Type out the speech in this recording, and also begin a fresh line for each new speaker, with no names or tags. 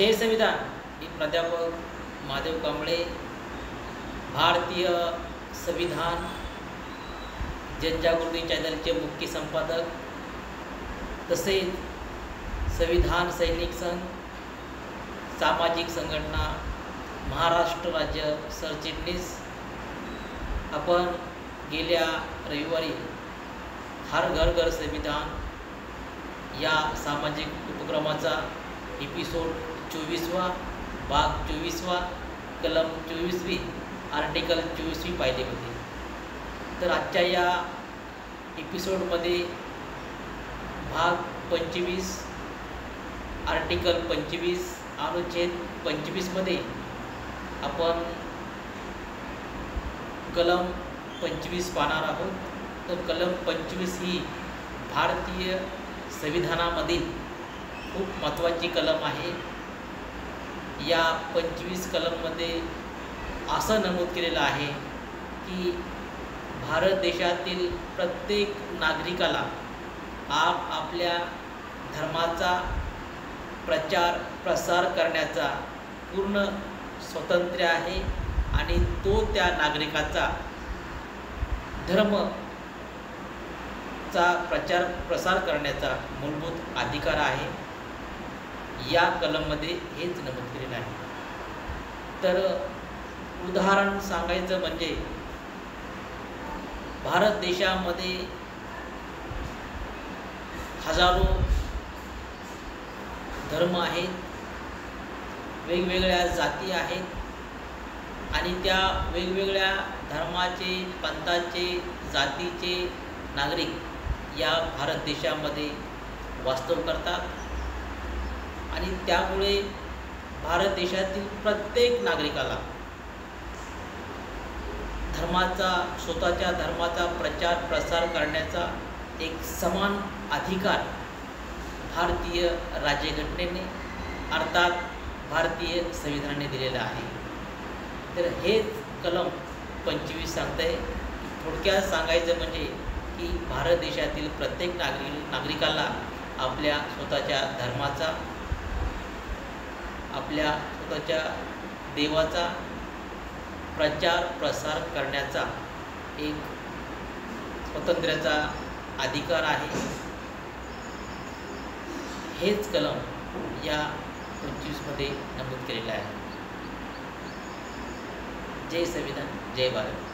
जय संविधान। मी प्राध्यापक महादेव कांबळे, भारतीय संविधान जनजागृती चॅनलचे मुख्य संपादक, तसेच संविधान सैनिक संघ, सामाजिक संघटना, महाराष्ट्र राज्य सरचिटणीस। आपण गेल्या रविवारी हर घर घर संविधान या सामाजिक उपक्रमाचा एपिसोड 24वा भाग 24वा कलम 24वी आर्टिकल 24वी पाहिले होते। तर आजच्या या एपिसोडमध्ये भाग 25 आर्टिकल 25 अनुच्छेद 25मध्ये आपण कलम 25 पाहणार आहोत। तर कलम 25 ही भारतीय संविधानामधील खूप महत्त्वाची कलम आहे। या 25 कलममध्ये असं नमूद केलेलं आहे की भारत देशातील प्रत्येक नागरिकाला आपल्या धर्माचा प्रचार प्रसार करण्याचा पूर्ण स्वातंत्र्य आहे आणि तो त्या नागरिकाचा धर्माचा प्रचार प्रसार करण्याचा मूलभूत अधिकार आहे। या कलममध्ये हेच नमूद केलेलं आहे। तर उदाहरण सांगायचं म्हणजे भारत देशामध्ये हजारो धर्म आहेत, वेगवेगळ्या जाती आहेत आणि त्या वेगवेगळ्या धर्माचे, पंथाचे, जातीचे नागरिक या भारत देशामध्ये वास्तव करतात आणि त्यामुळे भारत देशातील प्रत्येक नागरिकाला स्वतःच्या धर्माचा प्रचार प्रसार करण्याचा एक समान अधिकार भारतीय राज्यघटनेने अर्थात भारतीय संविधानाने दिलेला आहे। तर हेच कलम 25 सांगते। थोडक्यात सांगायचं म्हणजे की भारत देशातील प्रत्येक नागरिकाला आपल्या स्वतःच्या धर्माचा, आपल्या स्वतःच्या देवाचा प्रचार प्रसार करण्याचा एक स्वातंत्र्याचा अधिकार आहे। हेच कलम या 25मध्ये नमूद केलेलं आहे। जय संविधान, जय भारत।